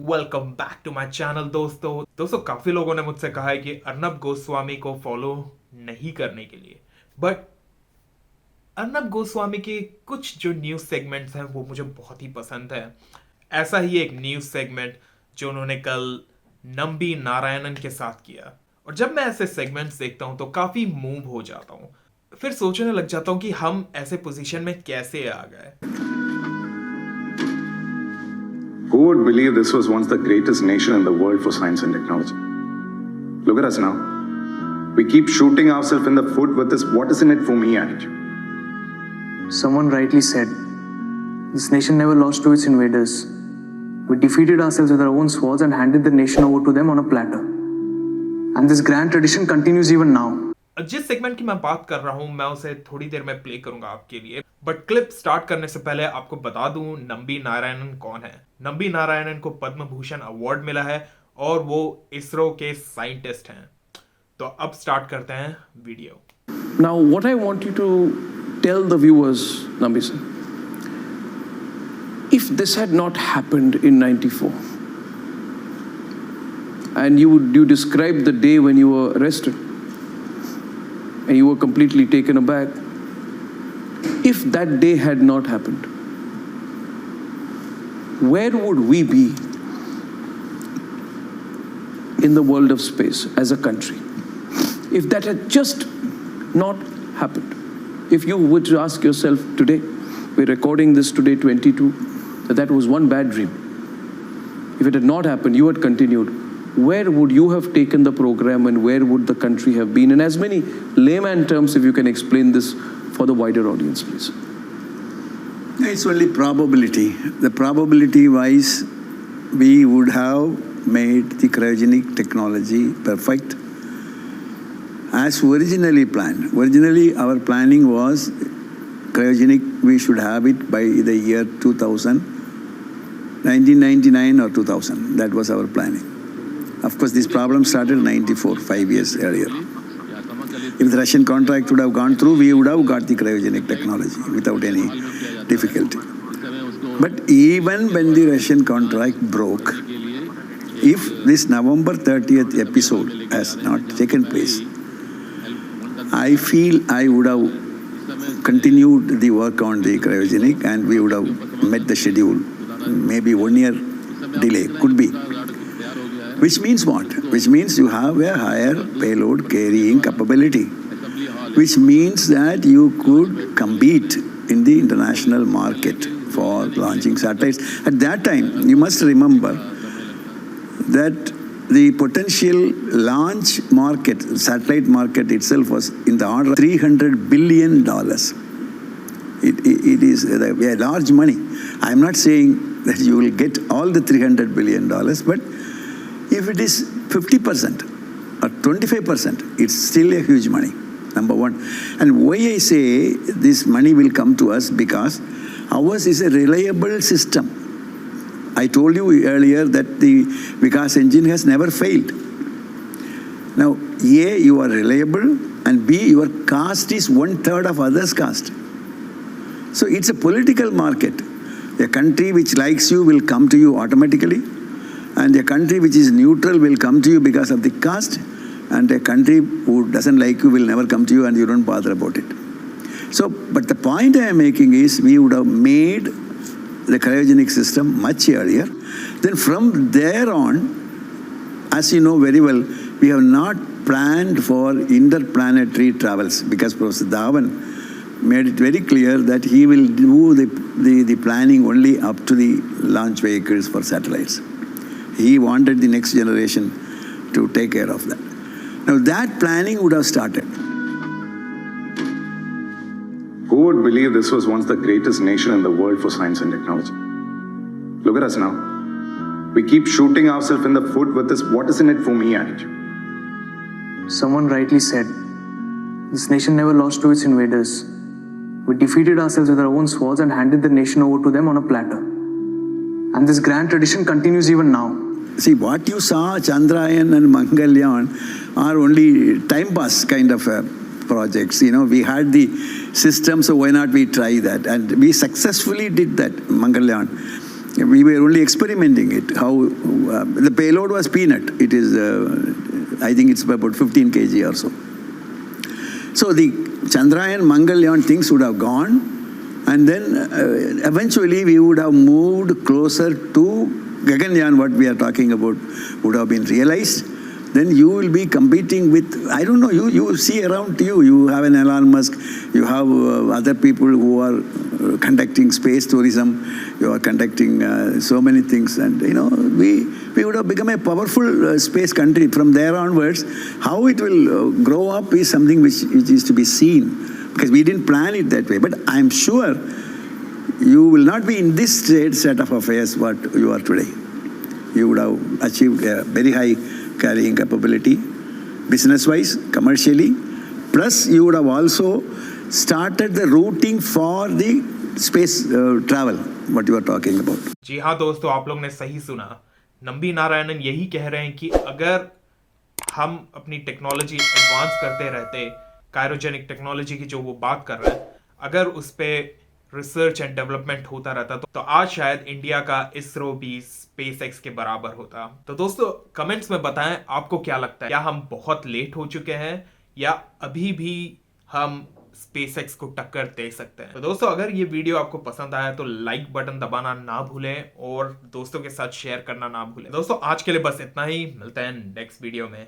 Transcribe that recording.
Welcome back to my channel दोस्तों काफी लोगों ने मुझसे कहा है कि अर्नब गोस्वामी को फॉलो नहीं करने के लिए, बट अर्नब गोस्वामी के कुछ जो न्यूज सेगमेंट्स हैं वो मुझे बहुत ही पसंद है। ऐसा ही एक न्यूज सेगमेंट जो उन्होंने कल नंबी नारायणन के साथ किया, और जब मैं ऐसे सेगमेंट्स देखता हूं तो काफी मूव हो जाता हूं। फिर सोचने लग जाता हूं कि हम ऐसे पोजीशन में कैसे आ गए। Who would believe this was once the greatest nation in the world for science and technology? Look at us now. We keep shooting ourselves in the foot with this what is in it for me attitude. Someone rightly said, this nation never lost to its invaders. We defeated ourselves with our own swords and handed the nation over to them on a platter. And this grand tradition continues even now. जिस segment की मैं बात कर रहा हूं मैं उसे थोड़ी देर में प्ले करूंगा आपके लिए, बट क्लिप स्टार्ट करने से पहले आपको बता दूं नंबी नारायणन कौन है। नंबी नारायणन को पद्म भूषण अवार्ड मिला है और वो इसरो के साइंटिस्ट हैं। तो अब स्टार्ट करते हैं video. Now what I want you to tell the viewers, Nambi sir, if this had not happened in 94 and you described the day when you were arrested and you were completely taken aback, if that day had not happened, where would we be in the world of space as a country? If that had just not happened, if you would ask yourself today, we're recording this today 22, that was one bad dream. If it had not happened, you had continued, where would you have taken the program and where would the country have been? In as many layman terms, if you can explain this for the wider audience, please. It's only probability. The probability wise, we would have made the cryogenic technology perfect as originally planned. Originally, our planning was cryogenic, we should have it by the year 2000, 1999 or 2000. That was our planning. Of course, this problem started in 94, 5 years earlier. If the Russian contract would have gone through, we would have got the cryogenic technology without any difficulty. But even when the Russian contract broke, if this November 30th episode has not taken place, I feel I would have continued the work on the cryogenic and we would have met the schedule. Maybe 1 year delay, could be. Which means what? Which means you have a higher payload carrying capability. Which means that you could compete in the international market for launching satellites. At that time, you must remember that the potential launch market, satellite market itself was in the order of $300 billion. It is a large money. I'm not saying that you will get all the $300 billion, but if it is 50% or 25%, it's still a huge money, number one. And why I say this money will come to us, because ours is a reliable system. I told you earlier that the Vikas engine has never failed. Now, A, you are reliable, and B, your cost is 1/3 of others' cost. So it's a political market. A country which likes you will come to you automatically, and a country which is neutral will come to you because of the cost, and a country who doesn't like you will never come to you and you don't bother about it. So, but the point I am making is we would have made the cryogenic system much earlier. Then from there on, as you know very well, we have not planned for interplanetary travels because Professor Dhawan made it very clear that he will do the planning only up to the launch vehicles for satellites. He wanted the next generation to take care of that. Now that planning would have started. Who would believe this was once the greatest nation in the world for science and technology? Look at us now. We keep shooting ourselves in the foot with this what is in it for me attitude. Someone rightly said, this nation never lost to its invaders. We defeated ourselves with our own swords and handed the nation over to them on a platter. And this grand tradition continues even now. See, what you saw, Chandrayaan and Mangalyaan, are only time pass kind of projects. You know, we had the system, so why not we try that? And we successfully did that, Mangalyaan. We were only experimenting it. How the payload was peanut. It is, I think it's about 15 kg or so. So the Chandrayaan, Mangalyaan things would have gone, and then eventually we would have moved closer to Gaganyaan. What we are talking about would have been realized. Then you will be competing with, I don't know, you see around you, you have an Elon Musk, you have other people who are conducting space tourism, you are conducting so many things, and we would have become a powerful space country. From there onwards, how it will grow up is something which is to be seen, because we didn't plan it that way. But I'm sure you will not be in this state of affairs what you are today. You would have achieved a very high carrying capability, business-wise, commercially, plus you would have also started the routing for the space travel, what you are talking about. जी हाँ दोस्तों, आप लोग ने सही सुना। नंबी नारायणन यही कह रहे हैं कि अगर हम अपनी टेक्नोलॉजी एडवांस करते रहते, क्रायोजेनिक टेक्नोलॉजी की जो वो बात कर रहे हैं, अगर उस पर रिसर्च एंड डेवलपमेंट होता रहता तो आज शायद इंडिया का इसरो भी स्पेसएक्स के बराबर होता। तो दोस्तों कमेंट्स में बताएं आपको क्या लगता है, क्या हम बहुत लेट हो चुके हैं या अभी भी हम स्पेसएक्स को टक्कर दे सकते हैं। तो दोस्तों अगर ये वीडियो आपको पसंद आया तो लाइक बटन दबाना ना भूलें और दोस्तों के साथ शेयर करना ना भूलें। दोस्तों आज के लिए बस इतना ही, मिलते हैं नेक्स्ट वीडियो में।